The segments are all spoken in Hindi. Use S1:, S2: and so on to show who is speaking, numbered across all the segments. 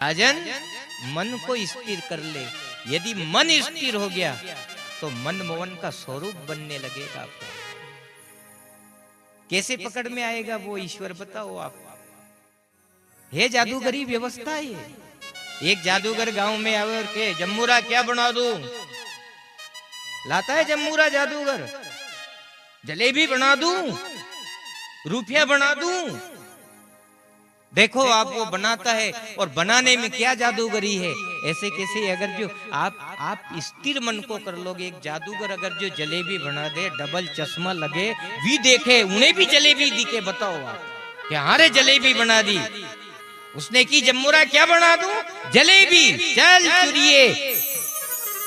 S1: राजन, मन को स्थिर कर ले। यदि मन स्थिर हो गया तो मनमोहन का स्वरूप बनने लगेगा। आपको कैसे पकड़ में आएगा वो ईश्वर बताओ आप। है जादूगरी व्यवस्था है। एक जादूगर गांव में आवे और के जम्मूरा क्या बना दूं? लाता है जम्मूरा जादूगर। जलेबी बना दूं, रुपया बना दूं। देखो आप वो बनाता है और बनाने में क्या जादूगरी है। ऐसे कैसे अगर जो आप स्थिर मन को कर लोगे। एक जादूगर अगर जो जलेबी बना दे, डबल चश्मा लगे, भी देखे उन्हें भी जलेबी दिखे, बताओ आप कि हारे जलेबी बना दी उसने की। जम्मूरा क्या बना दूं? जलेबी, चल चुरिए,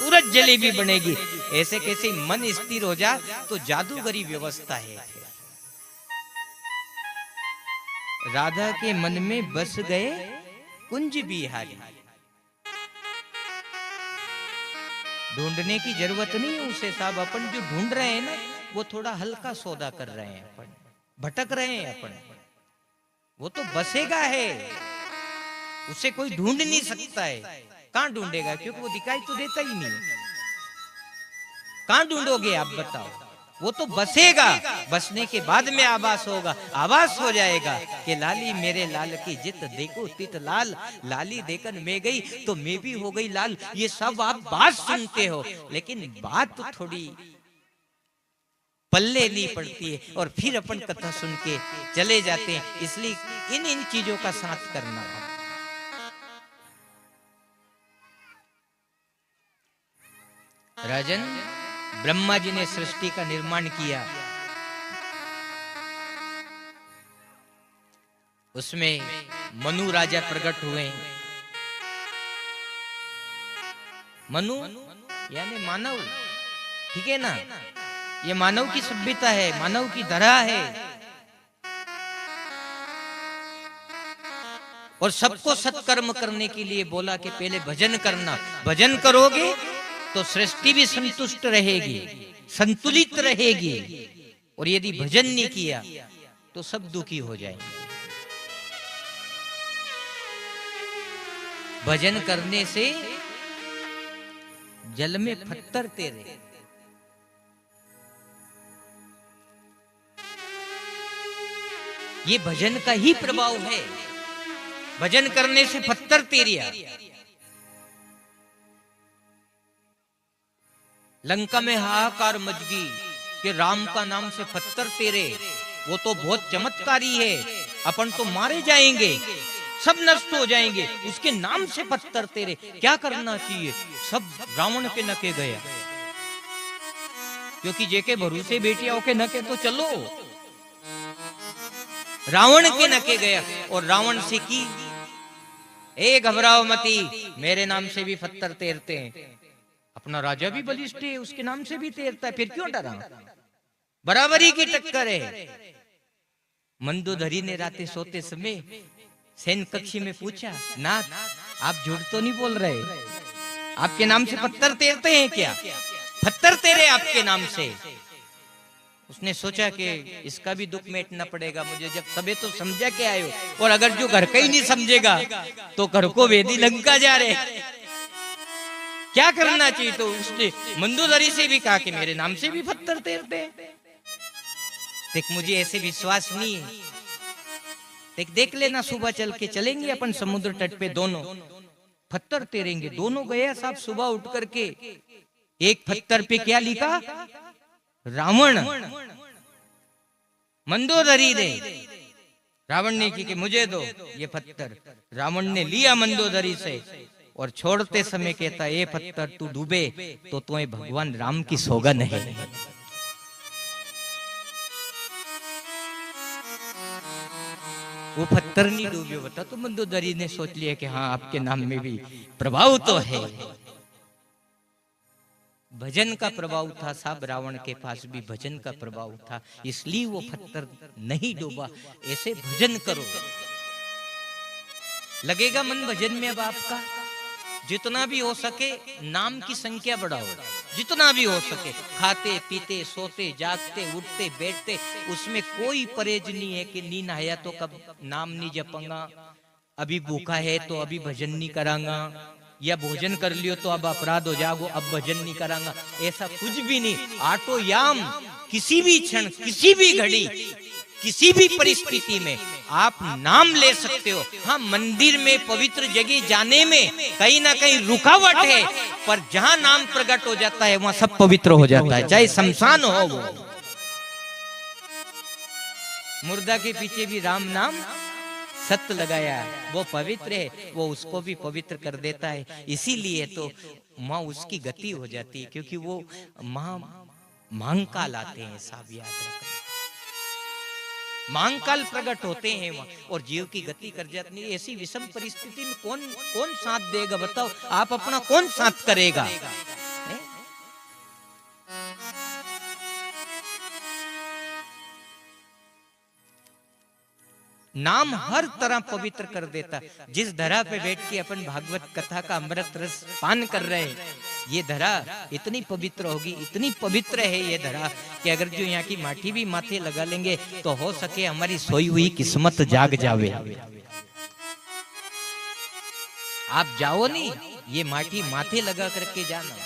S1: तुरंत जलेबी बनेगी। ऐसे कैसे मन स्थिर हो जा तो जादूगरी व्यवस्था है। राधा के मन में बस गए कुंज बिहारी। ढूंढने की जरूरत नहीं है उसे साहब। अपन जो ढूंढ रहे हैं ना वो थोड़ा हल्का सौदा कर रहे हैं, अपन भटक रहे हैं अपन। वो तो बसेगा है, उसे कोई ढूंढ नहीं सकता है। कहां ढूंढेगा? क्योंकि वो दिखाई तो देता ही नहीं। कहां ढूंढोगे आप बताओ? वो तो बसेगा, बसने के बाद में आभास होगा। आभास हो जाएगा कि लाली मेरे लाल की जित देखो तित लाल, लाली देखन में गई तो मैं भी हो गई लाल। ये सब आप बात सुनते हो, लेकिन बात तो थोड़ी पल्ले नहीं पड़ती है और फिर अपन कथा सुन के चले जाते हैं। इसलिए इन चीजों का साथ करना। राजन, ब्रह्मा जी ने सृष्टि का निर्माण किया। उसमें मनु राजा प्रकट हुए। मनु यानी मानव, ठीक है ना? ये मानव की सभ्यता है, मानव की धरा है। और सबको सत्कर्म करने के लिए बोला कि पहले भजन करना। भजन करोगे तो सृष्टि भी संतुष्ट रहेगी, संतुलित रहेगी। और यदि भजन नहीं किया तो सब दुखी हो जाएंगे। भजन करने से जल में पत्थर तेरे। ये भजन का ही प्रभाव है। भजन करने से पत्थर तेरिया। लंका में हाहाकार मच गई कि राम का नाम से पत्थर तेरे। वो तो बहुत चमत्कारी है, अपन तो मारे जाएंगे, सब नष्ट हो जाएंगे, उसके नाम से पत्थर तेरे। क्या करना चाहिए? सब रावण के नके गया, क्योंकि जेके भरोसे बेटिया के नके तो चलो। रावण के नके गया और रावण से की, ए घबराओ मती, मेरे नाम से भी पत्थर तैरते हैं। अपना राजा भी बलिष्ठ है, उसके नाम से भी तैरता है, फिर क्यों डरा? बराबरी की टक्कर है। मंदोदरी ने रातें सोते समय सैन कक्षी में पूछा, नाथ आप झूठ तो नहीं बोल रहे? आपके नाम से पत्थर तैरते हैं क्या? पत्थर तैरे आपके नाम से। उसने सोचा कि इसका भी दुख मेटना पड़ेगा मुझे, जब सबे तो समझा के आयो। और अगर जो घर का ही नहीं समझेगा तो घर को वेदी लंका जा रहे, क्या करना चाहिए? तो उसने मंदोदरी से भी कहा कि मेरे नाम से भी पत्थर तैरते हैं। देख मुझे ऐसे विश्वास नहीं है, देख लेना, सुबह चल के चलेंगे अपन समुद्र तट पे, दोनों पत्थर तैरेंगे। दोनों गए साहब सुबह उठ करके। एक पत्थर पे क्या लिखा? रावण। मंदोदरी ने, रावण ने की कि मुझे दो ये पत्थर। रावण ने लिया मंदोदरी से और छोड़ते समय कहता, ये पत्थर तू डूबे तो तुम्हें भगवान राम की सौगंध है। वो पत्थर नहीं डूबे बता। तो मंदोदरी ने सोच लिया कि हाँ आपके नाम में भी प्रभाव तो है। भजन का प्रभाव था साहब, रावण के पास भी भजन का प्रभाव था, इसलिए वो पत्थर नहीं डूबा। ऐसे भजन करो, लगेगा मन भजन में। अब आपका जितना भी हो सके नाम की संख्या बढ़ाओ, जितना भी हो सके। खाते पीते सोते जागते उठते बैठते उसमें कोई परहेज नहीं है कि नींद आया तो कब नाम नहीं जपंगा, अभी भूखा है तो अभी भजन नहीं करांगा, या भोजन कर लियो तो अब अपराध हो जाओ अब भजन नहीं करांगा, ऐसा कुछ भी नहीं। आटो याम किसी भी क्षण, किसी भी घड़ी, किसी भी परिस्थिति में आप नाम ले सकते हो। हाँ, मंदिर में पवित्र जगह जाने में कहीं ना कहीं रुकावट है, पर जहां नाम प्रकट हो जाता है वहां सब पवित्र हो जाता है, चाहे शमशान हो। वो मुर्दा के पीछे भी राम नाम सत्य लगाया, वो पवित्र है, वो उसको भी पवित्र कर देता है। इसीलिए तो माँ उसकी गति हो जाती है, क्योंकि वो माँ महाकाल आते हैं, सब याद रखना, महाकाल प्रकट होते हैं वहां, और जीव की गति कर जाती है। ऐसी विषम परिस्थिति में कौन साथ देगा बताओ? आप अपना कौन साथ करेगा? नाम हर तरह पवित्र कर देता। जिस धरा पे बैठ के अपन भागवत कथा का अमृत रस पान कर रहे हैं, ये धरा इतनी पवित्र होगी, इतनी पवित्र है ये धरा कि अगर जो यहाँ की माटी भी माथे लगा लेंगे तो हो सके हमारी सोई हुई किस्मत जाग जावे। आप जाओ नहीं, ये माटी माथे लगा करके जाना,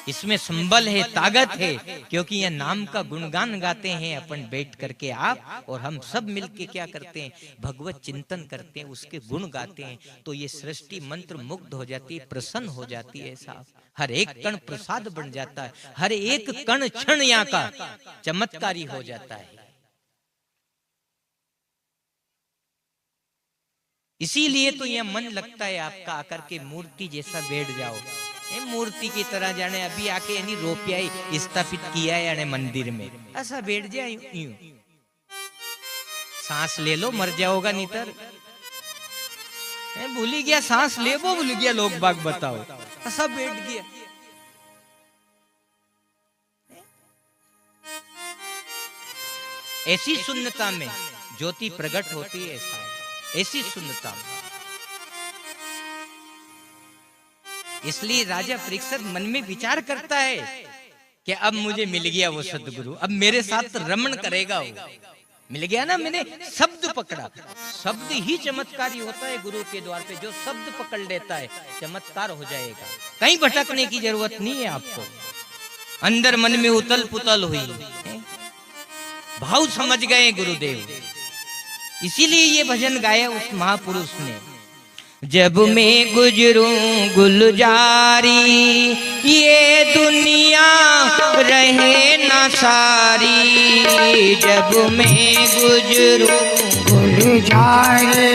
S1: इसमें संबल है, ताकत है, क्योंकि यह नाम का गुणगान गाते हैं अपन बैठ करके आप और हम सब मिलके क्या करते हैं? भगवत चिंतन करते हैं, उसके गुण गाते हैं, तो ये सृष्टि मंत्र मुग्ध हो जाती है, प्रसन्न हो जाती है साहब। हर एक कण प्रसाद बन जाता है, हर एक कण क्षण यहाँ का चमत्कारी हो जाता है। इसीलिए तो यह मन लगता है आपका, आकर के मूर्ति जैसा बैठ जाओ, मूर्ति की तरह जाने अभी आके यानी रोपिया स्थापित किया है यानी मंदिर में, ऐसा बैठ जाए यूं। सांस ले लो, मर जाओगा नीतर। भूल ही गया, सांस ले वो भूल गया, लोग बाग बताओ, ऐसा बैठ गया। ऐसी शून्यता में ज्योति प्रकट होती है, ऐसी शून्यता में। इसलिए राजा परीक्षित मन में विचार करता है कि अब मुझे मिल गया वो सदगुरु, अब मेरे साथ रमण करेगा वो। मिल गया ना, मैंने शब्द पकड़ा। शब्द ही चमत्कारी होता है गुरु के द्वार पे, जो शब्द पकड़ लेता है चमत्कार हो जाएगा। कहीं भटकने की जरूरत नहीं है आपको। अंदर मन में उतल पुतल हुई, भाव समझ गए गुरुदेव, इसीलिए ये भजन गाया उस महापुरुष ने। जब मैं गुजरूं गुलजारी, ये दुनिया रहे न सारी। जब मैं गुजरूं गुलजारी,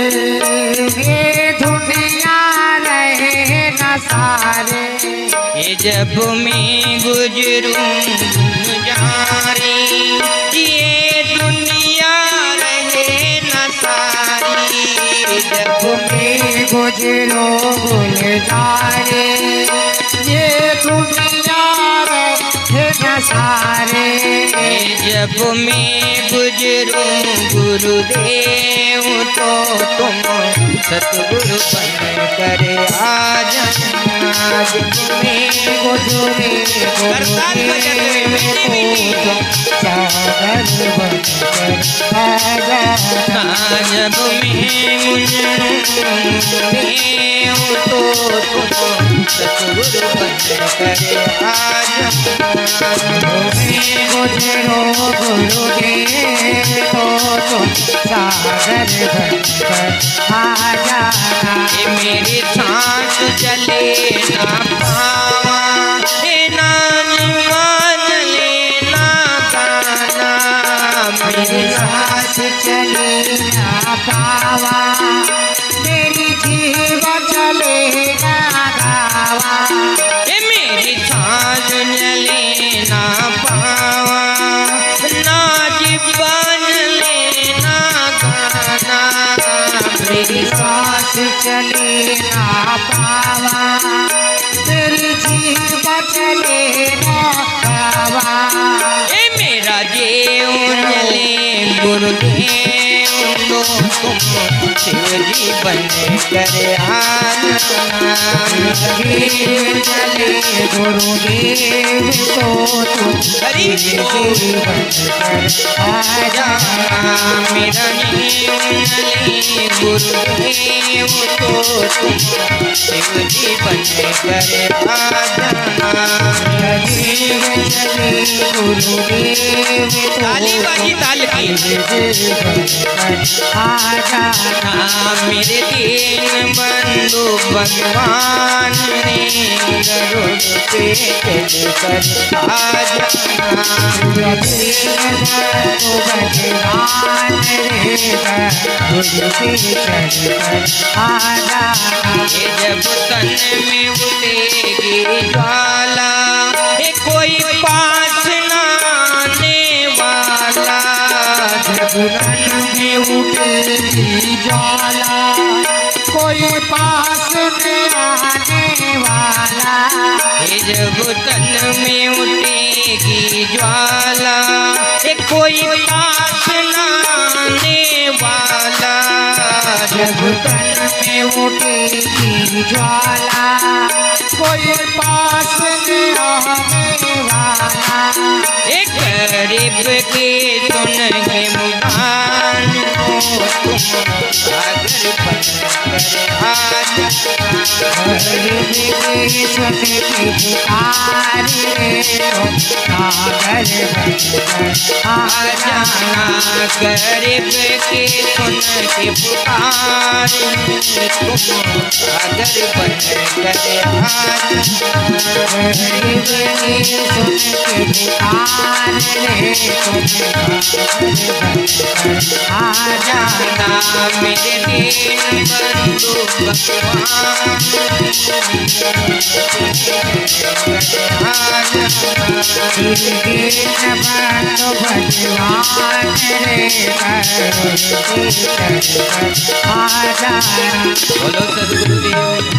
S1: ये दुनिया रहे न सारी। ये जब मैं गुजरूं गुलजारी, ये दुनिया रहे न सारी। जब मैं गुजरो गुलजारे, ये दुनिया रहे न सारे। जब मैं गुजरूं गुरुदेव, तो तुम सतगुरु बन कर आ जाना। जब मैं गुजरे गुरुदेव, तो सागर बन कर आ जाना। जब मैं गुजरूं गुरुदेव, तो तुम सतगुरु बन कर आ जाना। मैं गुजरो गुरुदेव, तो तुम सागर बनकर आ जाना। मेरी सांस चले ना पावा, ना जीवन लेना गाना। मेरी सांस चले ना पावा, मेरी जीवन चले ना गावा। मेरी सांस चले ना पावा, ना जीवन लेना गाना। मेरी सांस चले ना पावा, मेरी जीवन चले ना गावा। मेरा जीवन चले गुरुदेव, तो तुम शिव जी बन कर आना।
S2: चले गुरुदेव तो तुम
S1: हरि
S2: शिव बन कर आ जाना।
S1: मेरा नीले गुरुदेव तो तुम शिव जी बन कर आ जाना।
S2: चले गुरुदेव
S1: ताली बाजी ताल की
S2: आ जाना।
S1: मेरे दीन बंधु भगवान ने गरुड़ पे चढ़कर आ जाना।
S2: भगवान रे गुरु पे चढ़कर आ जाना।
S1: ये जब तन में उठेगी ज्वाला, ये कोई पास न आने वाला।
S2: जब तन में उठेगी ज्वाला, कोई पास में आने वाला।
S1: ये जब तन में उठेगी ज्वाला, ये कोई पास न आने वाला।
S2: जब तन में उठेगी ज्वाला, कोई पास में आने वाला।
S1: एक गरीब के सुन के मुदान हो तुम सागर बन कर आ जाना।
S2: गरीब के सुन के पुकार रे सागर बनकर आ जाना।
S1: गरीब के सुन के पुकार तुम सागर बन कर आ जाना।
S2: गरीब के सुन के पुकार रे सागर बनकर आ जाना।
S1: मेरे दीन बंधु भगवान
S2: भगवान रे आ जाना।
S1: बोलो सद्गुरुदेव।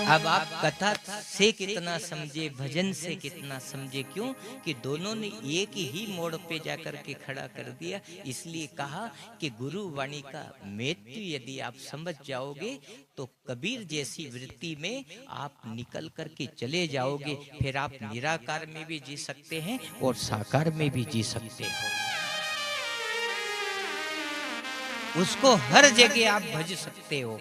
S1: अब आप कथा से कितना समझे, भजन से कितना समझे, क्यों कि दोनों ने एक ही मोड़ पे जाकर के खड़ा कर दिया। इसलिए कहा कि गुरु वाणी का महत्व यदि आप समझ जाओगे तो कबीर जैसी वृत्ति में आप निकल करके चले जाओगे। फिर आप निराकार में भी जी सकते हैं और साकार में भी जी सकते हो। उसको हर जगह आप भज सकते हो।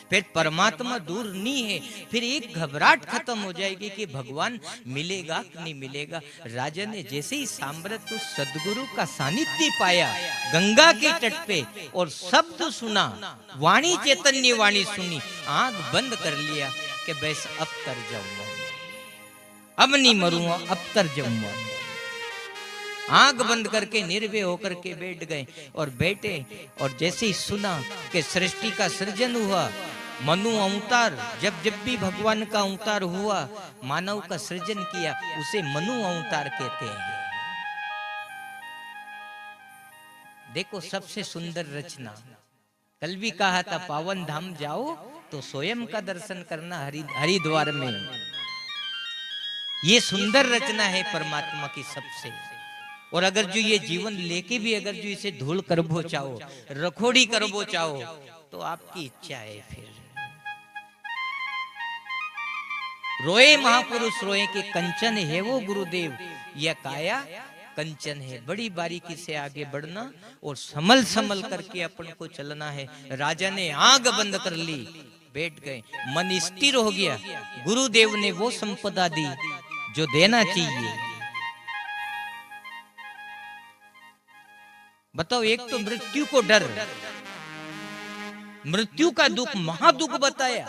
S1: फिर परमात्मा दूर नहीं है। फिर एक घबराहट खत्म हो जाएगी कि भगवान मिलेगा कि नहीं मिलेगा। राजा ने जैसे ही सांभरत उस सदगुरु का सानिध्य पाया गंगा के तट पे और शब्द सुना, वाणी चैतन्य वाणी सुनी, आंख बंद कर लिया कि बस अब तर जाऊंगा, अब नहीं मरूंगा, अब तर जाऊंगा। आंख बंद करके निर्भय होकर के बैठ गए और बैठे और जैसे ही सुना कि सृष्टि का सृजन हुआ, मनु अवतार, जब जब भी भगवान का अवतार हुआ, मानव का सृजन किया, उसे मनु अवतार कहते हैं। देखो सबसे सुंदर रचना, कल भी कहा था पावन धाम जाओ तो स्वयं का दर्शन करना हरिद्वार में। ये सुंदर रचना है परमात्मा की सबसे। और अगर जो ये जीवन लेके भी अगर जो इसे धूल कर बो चाहो, रखोड़ी कर बो चाहो, तो आपकी इच्छा है। फिर रोए महापुरुष रोए कि कंचन है वो गुरुदेव, यह काया कंचन है। बड़ी बारीकी से आगे बढ़ना और संभल संभल करके अपन को चलना है। राजा ने आंख बंद कर ली, बैठ गए, मन स्थिर हो गया। गुरुदेव ने वो संपदा दी जो देना चाहिए। बताओ, एक तो मृत्यु को डर, मृत्यु का दुख, महादुख बताया,